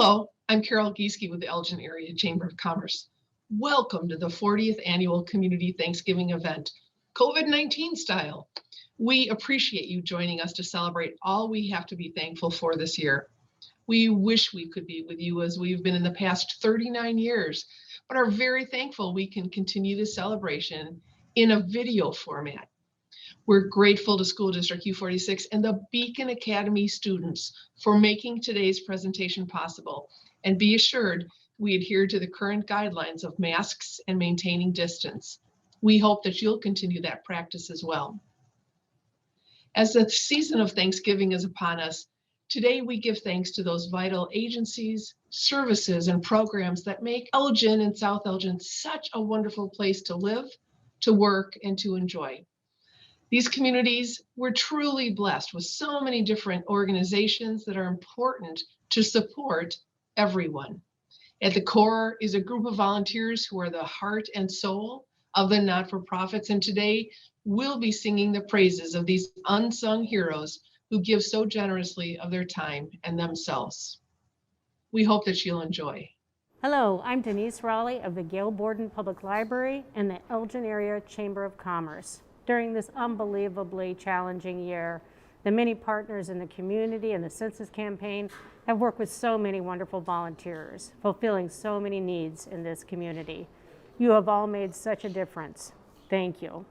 Hello, I'm Carol Gieske with the Elgin Area Chamber of Commerce. Welcome to the 40th Annual Community Thanksgiving event, COVID-19 style. We appreciate you joining us to celebrate all we have to be thankful for this year. We wish we could be with you as we've been in the past 39 years, but are very thankful we can continue the celebration in a video format. We're grateful to School District U46 and the Beacon Academy students for making today's presentation possible. And be assured, we adhere to the current guidelines of masks and maintaining distance. We hope that you'll continue that practice as well. As the season of Thanksgiving is upon us, today we give thanks to those vital agencies, services, and programs that make Elgin and South Elgin such a wonderful place to live, to work, and to enjoy. These communities, we're truly blessed with so many different organizations that are important to support everyone. At the core is a group of volunteers who are the heart and soul of the not-for-profits, and today we'll be singing the praises of these unsung heroes who give so generously of their time and themselves. We hope that you'll enjoy. Hello, I'm Denise Raleigh of the Gail Borden Public Library and the Elgin Area Chamber of Commerce. During this unbelievably challenging year, the many partners in the community and the census campaign have worked with so many wonderful volunteers, fulfilling so many needs in this community. You have all made such a difference. Thank you.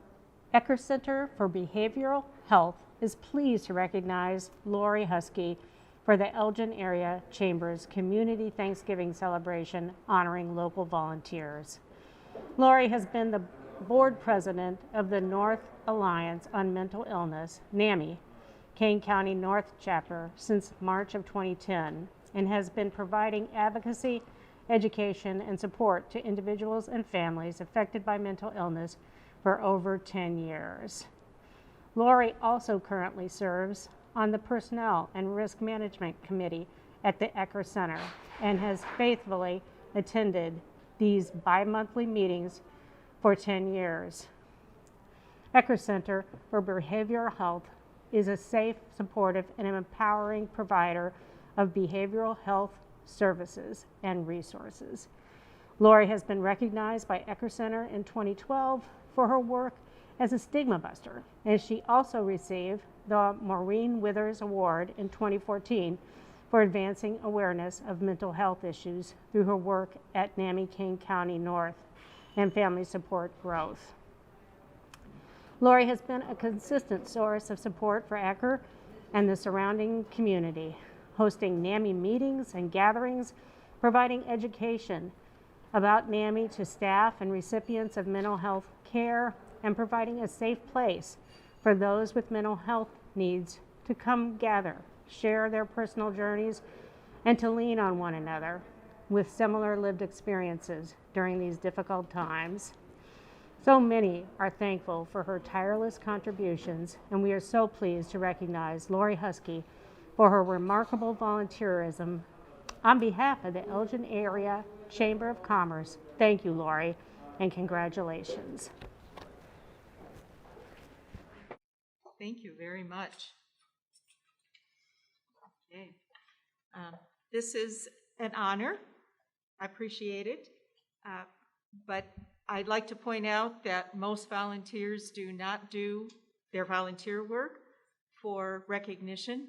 Ecker Center for Behavioral Health is pleased to recognize Lori Husky for the Elgin Area Chamber's Community Thanksgiving Celebration honoring local volunteers. Lori has been the board president of the North Alliance on Mental Illness, NAMI, Kane County North Chapter since March of 2010, and has been providing advocacy, education, and support to individuals and families affected by mental illness for over 10 years. Lori also currently serves on the Personnel and Risk Management Committee at the Ecker Center and has faithfully attended these bi-monthly meetings for 10 years. Ecker Center for Behavioral Health is a safe, supportive, and empowering provider of behavioral health services and resources. Lori has been recognized by Ecker Center in 2012 for her work as a stigma buster, and she also received the Maureen Withers Award in 2014 for advancing awareness of mental health issues through her work at NAMI Kane County North and Family Support Growth. Lori has been a consistent source of support for Ecker and the surrounding community, hosting NAMI meetings and gatherings, providing education about NAMI to staff and recipients of mental health care, and providing a safe place for those with mental health needs to come gather, share their personal journeys, and to lean on one another with similar lived experiences during these difficult times. So many are thankful for her tireless contributions, and we are so pleased to recognize Lori Husky for her remarkable volunteerism. On behalf of the Elgin Area Chamber of Commerce, thank you, Lori, and congratulations. Thank you very much. Okay. This is an honor. I appreciate it. But I'd like to point out that most volunteers do not do their volunteer work for recognition.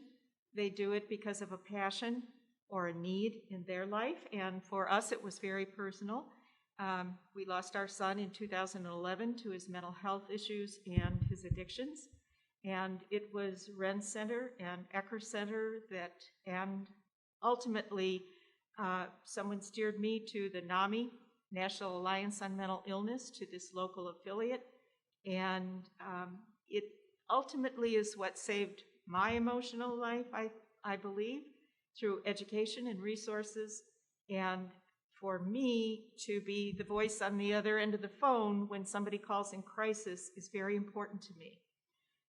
They do it because of a passion or a need in their life. And for us, it was very personal. We lost our son in 2011 to his mental health issues and his addictions. And it was Ren Center and Ecker Center and ultimately someone steered me to the NAMI, National Alliance on Mental Illness, to this local affiliate. And it ultimately is what saved my emotional life, I believe, through education and resources. And for me to be the voice on the other end of the phone when somebody calls in crisis is very important to me,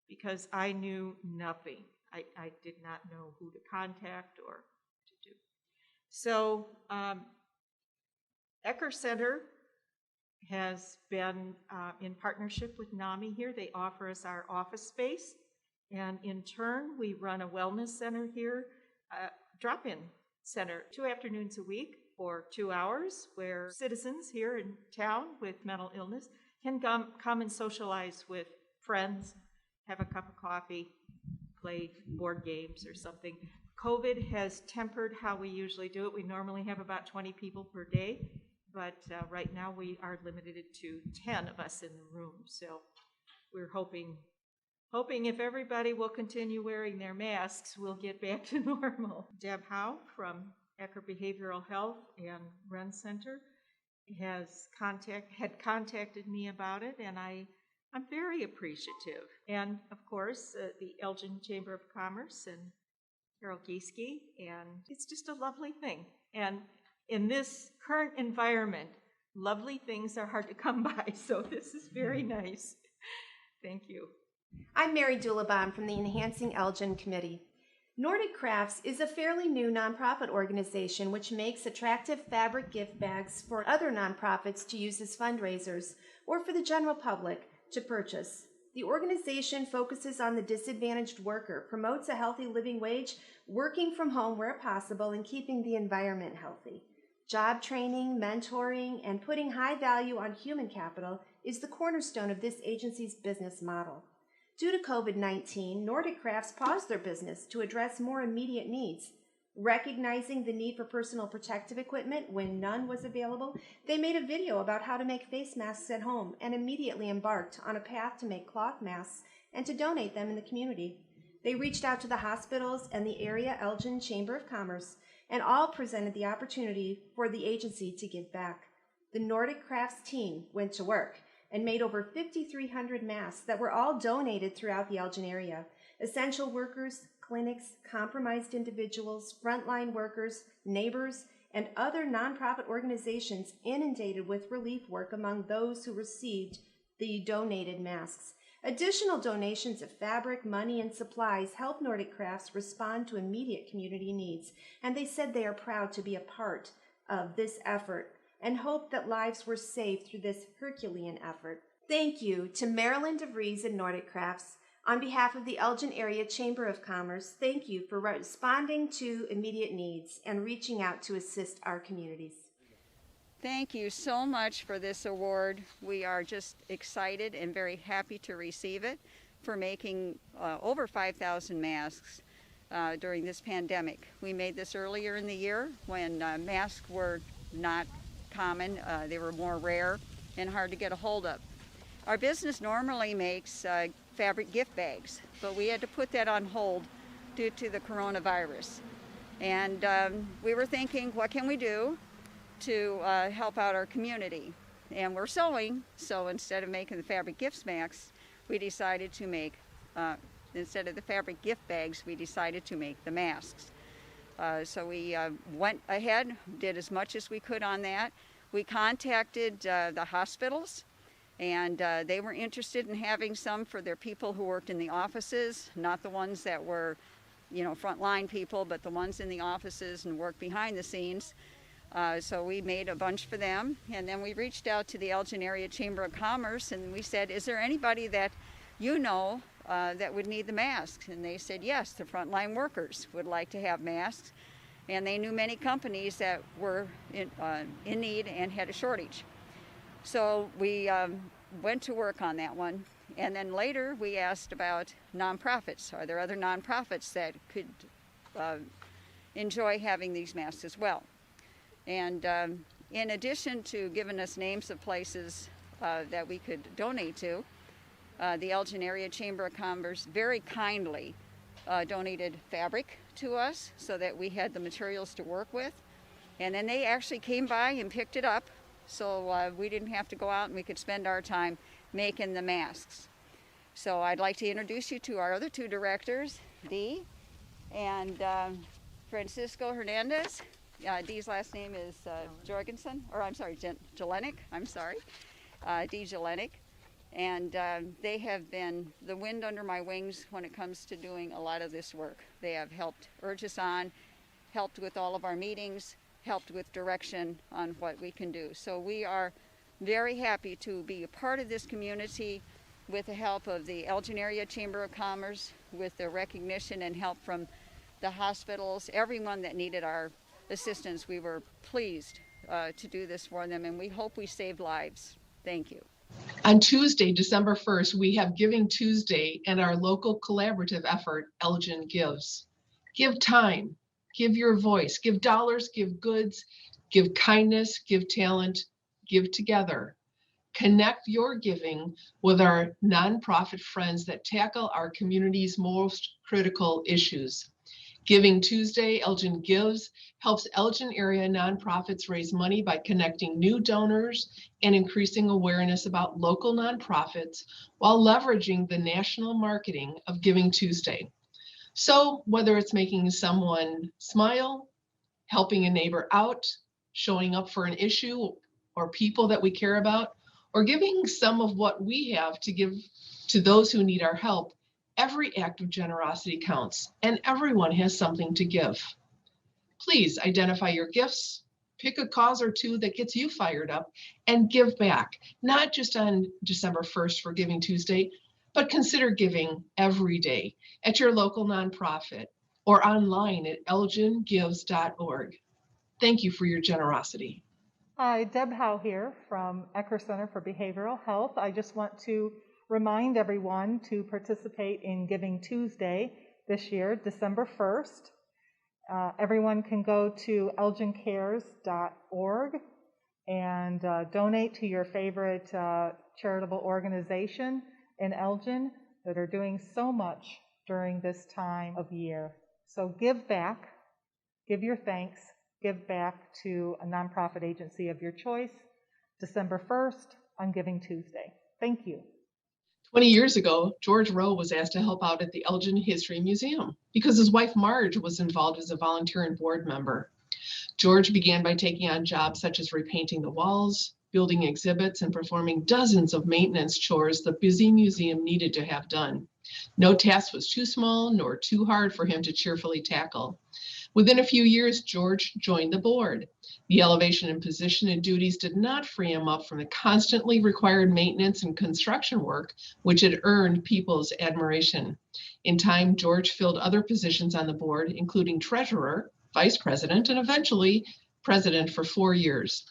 because I knew nothing. I did not know who to contact or to do. So Ecker Center has been in partnership with NAMI here. They offer us our office space, and in turn, we run a wellness center here, drop-in Center 2 afternoons a week for 2 hours, where citizens here in town with mental illness can come and socialize with friends, have a cup of coffee, play board games or something. COVID has tempered how we usually do it. We normally have about 20 people per day, but right now we are limited to 10 of us in the room. So we're hoping if everybody will continue wearing their masks, we'll get back to normal. Deb Howe from Ecker Behavioral Health and Ren Center had contacted me about it, and I'm very appreciative. And of course, the Elgin Chamber of Commerce and Carol Gieske, and it's just a lovely thing. And in this current environment, lovely things are hard to come by, so this is very nice. Thank you. I'm Mary Doulabon from the Enhancing Elgin Committee. Nordic Crafts is a fairly new nonprofit organization which makes attractive fabric gift bags for other nonprofits to use as fundraisers or for the general public to purchase. The organization focuses on the disadvantaged worker, promotes a healthy living wage, working from home where possible, and keeping the environment healthy. Job training, mentoring, and putting high value on human capital is the cornerstone of this agency's business model. Due to COVID-19, Nordic Crafts paused their business to address more immediate needs. Recognizing the need for personal protective equipment when none was available, they made a video about how to make face masks at home and immediately embarked on a path to make cloth masks and to donate them in the community. They reached out to the hospitals and the area Elgin Chamber of Commerce, and all presented the opportunity for the agency to give back. The Nordic Crafts team went to work and made over 5,300 masks that were all donated throughout the Elgin area. Essential workers, clinics, compromised individuals, frontline workers, neighbors, and other nonprofit organizations inundated with relief work among those who received the donated masks. Additional donations of fabric, money, and supplies helped Nordic Crafts respond to immediate community needs, and they said they are proud to be a part of this effort and hope that lives were saved through this Herculean effort. Thank you to Marilyn DeVries and Nordic Crafts. On behalf of the Elgin Area Chamber of Commerce, thank you for responding to immediate needs and reaching out to assist our communities. Thank you so much for this award. We are just excited and very happy to receive it for making over 5,000 masks during this pandemic. We made this earlier in the year when masks were not common. They were more rare and hard to get a hold of. Our business normally makes fabric gift bags, but we had to put that on hold due to the coronavirus. And we were thinking, what can we do to help out our community? And we're sewing, so instead of making the fabric gift bags, we decided to make, instead of the fabric gift bags, we decided to make the masks. So we went ahead, did as much as we could on that. We contacted the hospitals, and they were interested in having some for their people who worked in the offices, not the ones that were, frontline people, but the ones in the offices and worked behind the scenes. So we made a bunch for them, and then we reached out to the Elgin Area Chamber of Commerce, and we said, is there anybody that you know that would need the masks? And they said, yes, the frontline workers would like to have masks. And they knew many companies that were in need and had a shortage. So we went to work on that one. And then later we asked about nonprofits. Are there other nonprofits that could enjoy having these masks as well? And in addition to giving us names of places that we could donate to, the Elgin Area Chamber of Commerce very kindly donated fabric to us so that we had the materials to work with. And then they actually came by and picked it up, so we didn't have to go out, and we could spend our time making the masks. So I'd like to introduce you to our other two directors, Dee and Francisco Hernandez. Dee's last name is Jorgensen, or I'm sorry, Jelenik, I'm sorry, Dee Jelenik. And they have been the wind under my wings when it comes to doing a lot of this work. They have helped urge us on, helped with all of our meetings, helped with direction on what we can do. So we are very happy to be a part of this community with the help of the Elgin Area Chamber of Commerce, with the recognition and help from the hospitals, everyone that needed our assistance, we were pleased to do this for them, and we hope we saved lives. Thank you. On Tuesday, December 1st, we have Giving Tuesday and our local collaborative effort, Elgin Gives. Give time, give your voice, give dollars, give goods, give kindness, give talent, give together. Connect your giving with our nonprofit friends that tackle our community's most critical issues. Giving Tuesday, Elgin Gives, helps Elgin area nonprofits raise money by connecting new donors and increasing awareness about local nonprofits while leveraging the national marketing of Giving Tuesday. So whether it's making someone smile, helping a neighbor out, showing up for an issue or people that we care about, or giving some of what we have to give to those who need our help, every act of generosity counts, and everyone has something to give. Please identify your gifts, pick a cause or two that gets you fired up, and give back, not just on December 1st for Giving Tuesday, but consider giving every day at your local nonprofit or online at elgingives.org. Thank you for your generosity. Hi, Deb Howe here from Ecker Center for Behavioral Health. I just want to remind everyone to participate in Giving Tuesday this year, December 1st. Everyone can go to elgincares.org and donate to your favorite charitable organization in Elgin that are doing so much during this time of year. So give back, give your thanks, give back to a nonprofit agency of your choice, December 1st on Giving Tuesday. Thank you. 20 years ago, George Rowe was asked to help out at the Elgin History Museum because his wife Marge was involved as a volunteer and board member. George began by taking on jobs such as repainting the walls, building exhibits, and performing dozens of maintenance chores the busy museum needed to have done. No task was too small nor too hard for him to cheerfully tackle. Within a few years, George joined the board. The elevation in position and duties did not free him up from the constantly required maintenance and construction work, which had earned people's admiration. In time, George filled other positions on the board, including treasurer, vice president, and eventually president for 4 years.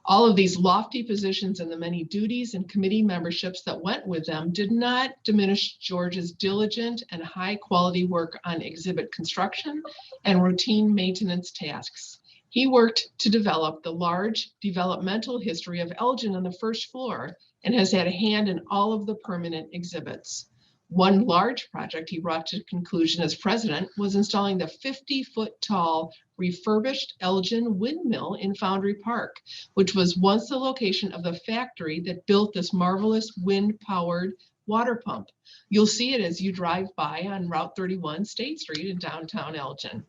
All of these lofty positions and the many duties and committee memberships that went with them did not diminish George's diligent and high-quality work on exhibit construction and routine maintenance tasks. He worked to develop the large developmental history of Elgin on the first floor and has had a hand in all of the permanent exhibits. One large project he brought to conclusion as president was installing the 50-foot-tall refurbished Elgin windmill in Foundry Park, which was once the location of the factory that built this marvelous wind-powered water pump. You'll see it as you drive by on Route 31 State Street in downtown Elgin.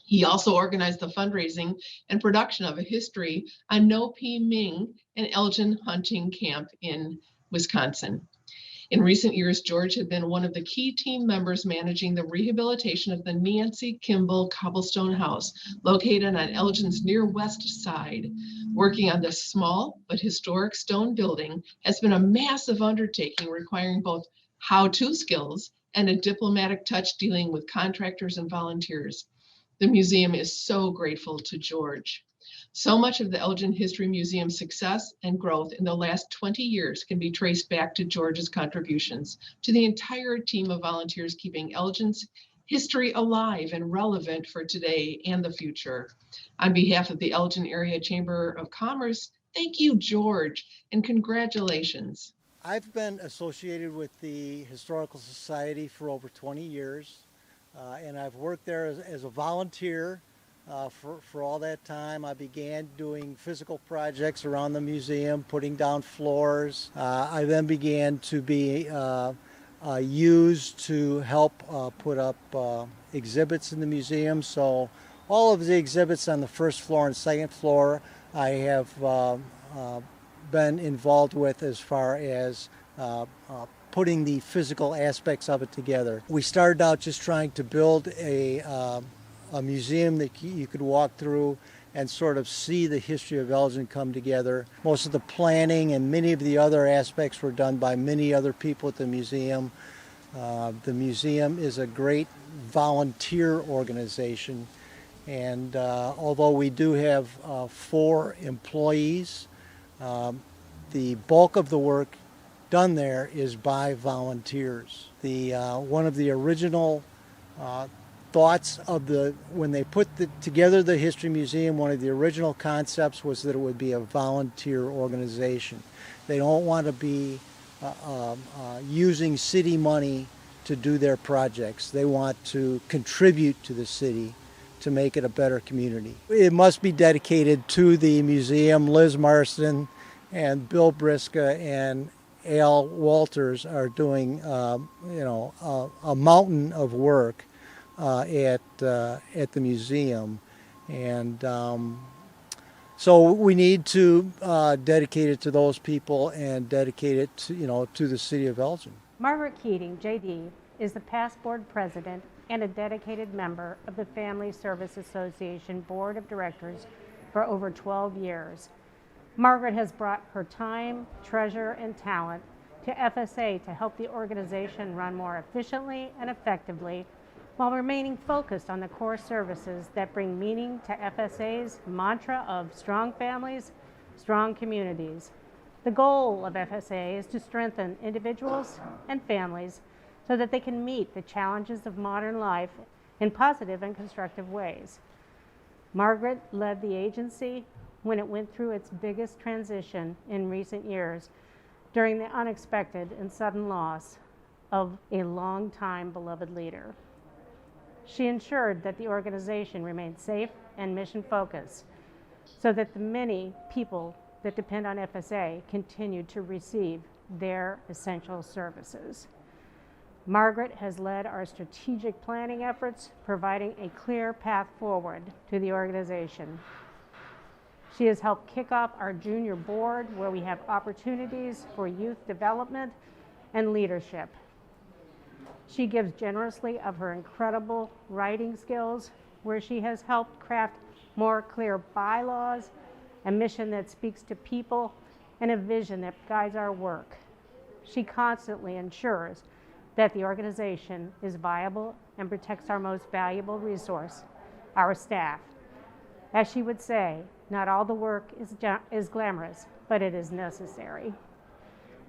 He also organized the fundraising and production of a history on No P Ming, an Elgin hunting camp in Wisconsin. In recent years, George had been one of the key team members managing the rehabilitation of the Nancy Kimball Cobblestone House, located on Elgin's near west side. Working on this small but historic stone building has been a massive undertaking requiring both how-to skills and a diplomatic touch dealing with contractors and volunteers. The museum is so grateful to George. So much of the Elgin History Museum's success and growth in the last 20 years can be traced back to George's contributions to the entire team of volunteers keeping Elgin's history alive and relevant for today and the future. On behalf of the Elgin Area Chamber of Commerce, thank you, George, and congratulations. I've been associated with the Historical Society for over 20 years, and I've worked there as a volunteer. For all that time, I began doing physical projects around the museum, putting down floors. I then began to be used to help put up exhibits in the museum. So all of the exhibits on the first floor and second floor, I have been involved with as far as putting the physical aspects of it together. We started out just trying to build a museum that you could walk through and sort of see the history of Elgin come together. Most of the planning and many of the other aspects were done by many other people at the museum. The museum is a great volunteer organization, And although we do have 4 employees, the bulk of the work done there is by volunteers. One of the original thoughts of when they put together the History Museum, one of the original concepts was that it would be a volunteer organization. They don't want to be using city money to do their projects. They want to contribute to the city to make it a better community. It must be dedicated to the museum. Liz Marston and Bill Briska and Al Walters are doing, a mountain of work at the museum, and so we need to dedicate it to those people and dedicate it to the city of Elgin. Margaret Keating, JD, is the past board president and a dedicated member of the Family Service Association Board of Directors for over 12 years. Margaret has brought her time, treasure, and talent to FSA to help the organization run more efficiently and effectively while remaining focused on the core services that bring meaning to FSA's mantra of strong families, strong communities. The goal of FSA is to strengthen individuals and families so that they can meet the challenges of modern life in positive and constructive ways. Margaret led the agency when it went through its biggest transition in recent years during the unexpected and sudden loss of a long-time beloved leader. She ensured that the organization remained safe and mission-focused so that the many people that depend on FSA continued to receive their essential services. Margaret has led our strategic planning efforts, providing a clear path forward to the organization. She has helped kick off our junior board, where we have opportunities for youth development and leadership. She gives generously of her incredible writing skills, where she has helped craft more clear bylaws, a mission that speaks to people, and a vision that guides our work. She constantly ensures that the organization is viable and protects our most valuable resource, our staff. As she would say, not all the work is glamorous, but it is necessary.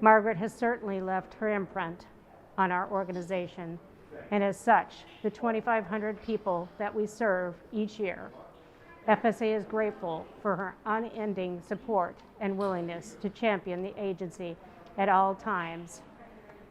Margaret has certainly left her imprint on our organization, and as such, the 2,500 people that we serve each year. FSA is grateful for her unending support and willingness to champion the agency at all times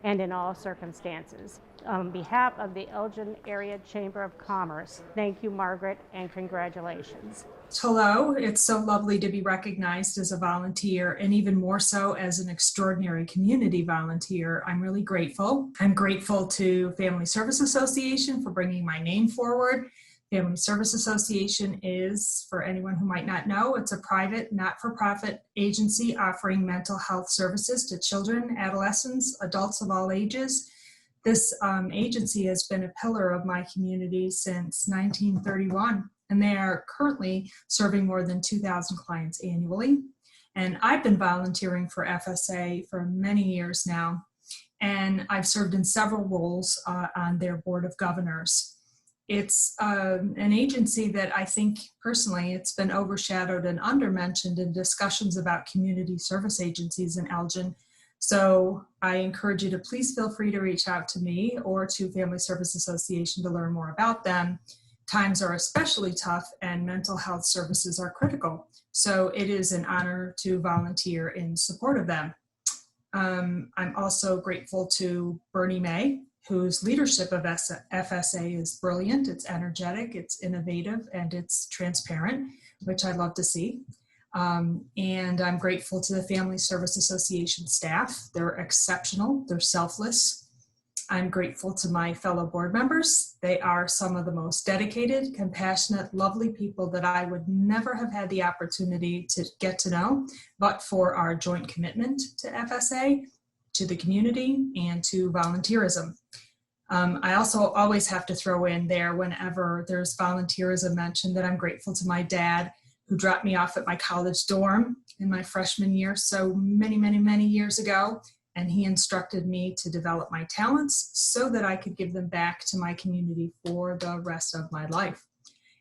and in all circumstances. On behalf of the Elgin Area Chamber of Commerce, thank you, Margaret, and congratulations. Hello, it's so lovely to be recognized as a volunteer, and even more so as an extraordinary community volunteer. I'm really grateful. I'm grateful to Family Service Association for bringing my name forward. Family Service Association is, for anyone who might not know, it's a private, not-for-profit agency offering mental health services to children, adolescents, adults of all ages. This agency has been a pillar of my community since 1931, and they are currently serving more than 2,000 clients annually. And I've been volunteering for FSA for many years now, and I've served in several roles on their board of governors. It's an agency that I think personally it's been overshadowed and undermentioned in discussions about community service agencies in Elgin. So I encourage you to please feel free to reach out to me or to Family Service Association to learn more about them. Times are especially tough and mental health services are critical. So it is an honor to volunteer in support of them. I'm also grateful to Bernie May, whose leadership of FSA is brilliant, it's energetic, it's innovative, and it's transparent, which I love to see. And I'm grateful to the Family Service Association staff. They're exceptional, they're selfless. I'm grateful to my fellow board members. They are some of the most dedicated, compassionate, lovely people that I would never have had the opportunity to get to know, but for our joint commitment to FSA, to the community, and to volunteerism. I also always have to throw in there whenever there's volunteerism mentioned that I'm grateful to my dad, who dropped me off at my college dorm in my freshman year so many years ago. And he instructed me to develop my talents so that I could give them back to my community for the rest of my life.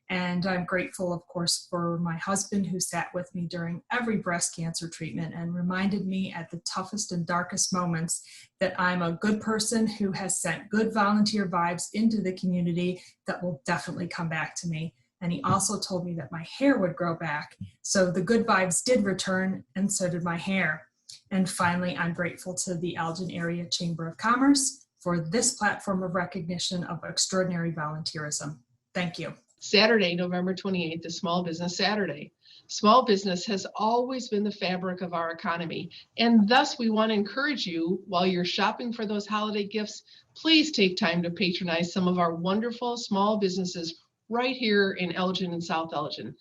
And I'm grateful, of course, for my husband who sat with me during every breast cancer treatment and reminded me at the toughest and darkest moments that I'm a good person who has sent good volunteer vibes into the community that will definitely come back to me. And he also told me that my hair would grow back. So the good vibes did return, and so did my hair. And finally, I'm grateful to the Elgin Area Chamber of Commerce for this platform of recognition of extraordinary volunteerism. Thank you. Saturday, November 28th is Small Business Saturday. Small business has always been the fabric of our economy, and thus we want to encourage you, while you're shopping for those holiday gifts, please take time to patronize some of our wonderful small businesses right here in Elgin and South Elgin.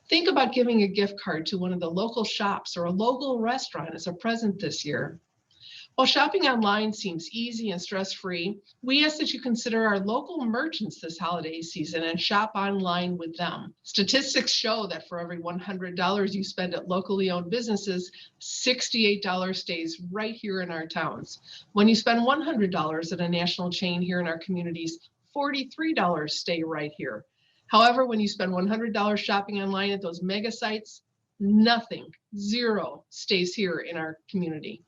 Think about giving a gift card to one of the local shops or a local restaurant as a present this year. While shopping online seems easy and stress-free, we ask that you consider our local merchants this holiday season and shop online with them. Statistics show that for every $100 you spend at locally owned businesses, $68 stays right here in our towns. When you spend $100 at a national chain here in our communities, $43 stay right here. However, when you spend $100 shopping online at those mega sites, nothing, zero, stays here in our community.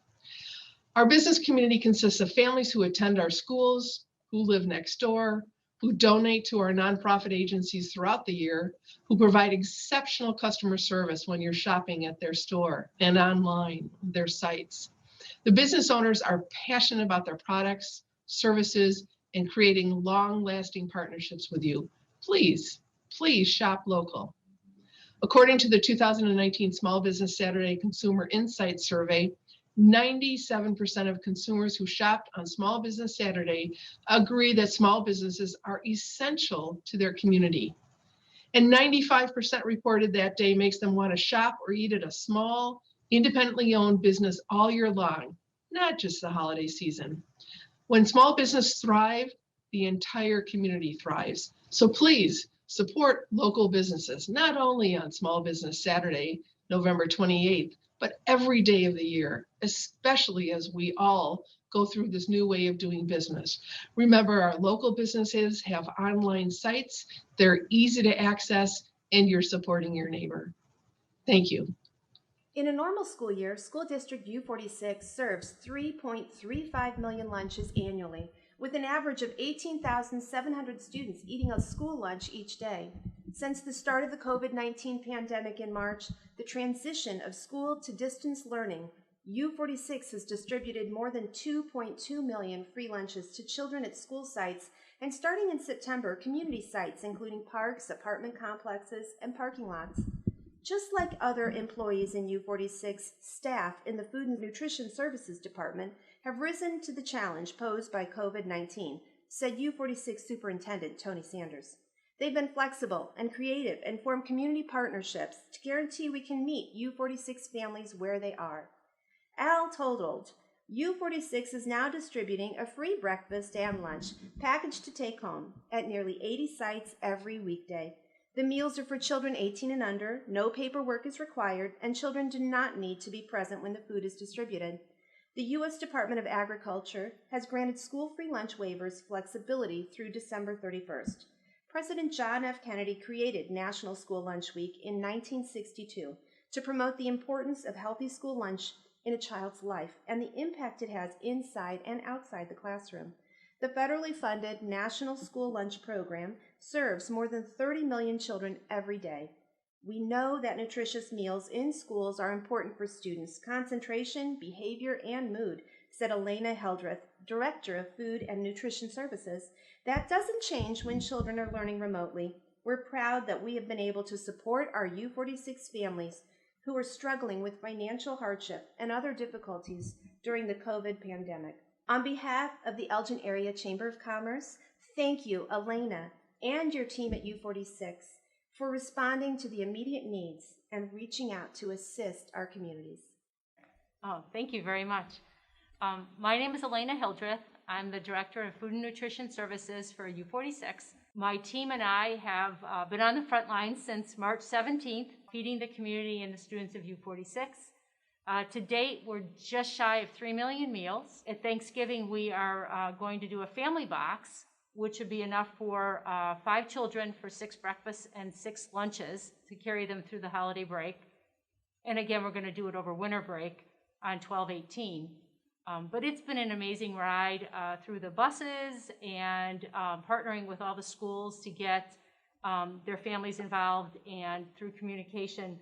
Our business community consists of families who attend our schools, who live next door, who donate to our nonprofit agencies throughout the year, who provide exceptional customer service when you're shopping at their store and online, their sites. The business owners are passionate about their products, services, and creating long-lasting partnerships with you. Please, please shop local. According to the 2019 Small Business Saturday Consumer Insight Survey, 97% of consumers who shopped on Small Business Saturday agree that small businesses are essential to their community. And 95% reported that day makes them want to shop or eat at a small, independently owned business all year long, not just the holiday season. When small businesses thrive, the entire community thrives. So please support local businesses, not only on Small Business Saturday, November 28th, but every day of the year, especially as we all go through this new way of doing business. Remember, our local businesses have online sites, they're easy to access, and you're supporting your neighbor. Thank you. In a normal school year, School District U46 serves 3.35 million lunches annually, with an average of 18,700 students eating a school lunch each day. Since the start of the COVID-19 pandemic in March, the transition of school to distance learning, U46 has distributed more than 2.2 million free lunches to children at school sites, and starting in September, community sites including parks, apartment complexes, and parking lots. Just like other employees in U46, staff in the Food and Nutrition Services Department have risen to the challenge posed by COVID-19, said U46 Superintendent Tony Sanders. They've been flexible and creative and formed community partnerships to guarantee we can meet U46 families where they are. Al totaled, U46 is now distributing a free breakfast and lunch packaged to take home at nearly 80 sites every weekday. The meals are for children 18 and under, no paperwork is required, and children do not need to be present when the food is distributed. The U.S. Department of Agriculture has granted school-free lunch waivers flexibility through December 31st. President John F. Kennedy created National School Lunch Week in 1962 to promote the importance of healthy school lunch in a child's life and the impact it has inside and outside the classroom. The federally funded National School Lunch Program serves more than 30 million children every day. We know that nutritious meals in schools are important for students' concentration, behavior, and mood, said Elena Heldreth, Director of Food and Nutrition Services. That doesn't change when children are learning remotely. We're proud that we have been able to support our U46 families who are struggling with financial hardship and other difficulties during the COVID pandemic. On behalf of the Elgin Area Chamber of Commerce, thank you, Elena, and your team at U46 for responding to the immediate needs and reaching out to assist our communities. Oh, thank you very much. My name is Elena Hildreth. I'm the Director of Food and Nutrition Services for U46. My team and I have been on the front lines since March 17th, feeding the community and the students of U46. To date, we're just shy of 3 million meals. At Thanksgiving, we are going to do a family box which would be enough for 5 children for 6 breakfasts and 6 lunches to carry them through the holiday break. And again, we're going to do it over winter break on 12/18. But it's been an amazing ride through the buses and partnering with all the schools to get their families involved, and through communication.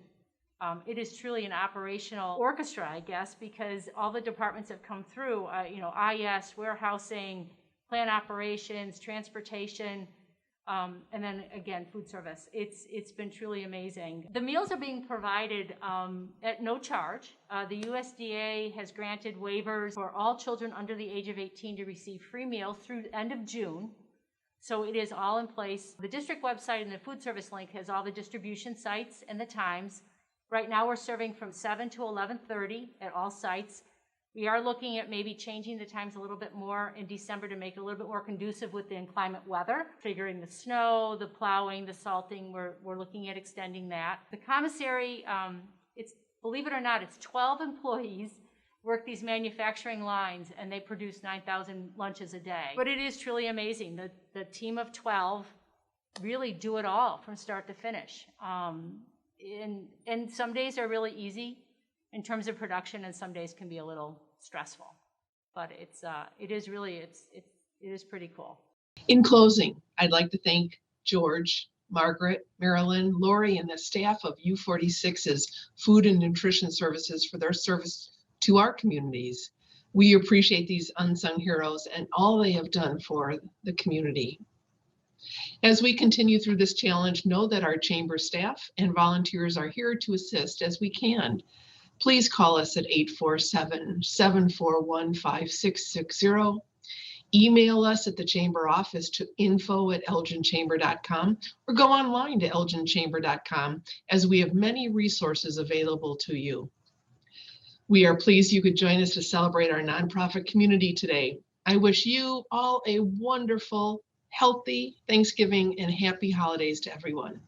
It is truly an operational orchestra, I guess, because all the departments have come through, IS, warehousing, plant operations, transportation, and then again, food service. It's been truly amazing. The meals are being provided at no charge. The USDA has granted waivers for all children under the age of 18 to receive free meals through the end of June. So it is all in place. The district website and the food service link has all the distribution sites and the times. Right now we're serving from 7 to 11:30 at all sites. We are looking at maybe changing the times a little bit more in December to make it a little bit more conducive with the inclement weather, figuring the snow, the plowing, the salting. We're looking at extending that. The commissary, believe it or not, it's 12 employees work these manufacturing lines, and they produce 9,000 lunches a day. But it is truly amazing. The team of 12 really do it all from start to finish. And some days are really easy in terms of production, and some days can be a little stressful. But it is pretty cool. In closing, I'd like to thank George, Margaret, Marilyn, Lori, and the staff of U46's Food and Nutrition Services for their service to our communities. We appreciate these unsung heroes and all they have done for the community. As we continue through this challenge, know that our chamber staff and volunteers are here to assist as we can. Please call us at 847-741-5660. Email us at the chamber office to info@elginchamber.com, or go online to elginchamber.com, as we have many resources available to you. We are pleased you could join us to celebrate our nonprofit community today. I wish you all a wonderful, healthy Thanksgiving and happy holidays to everyone.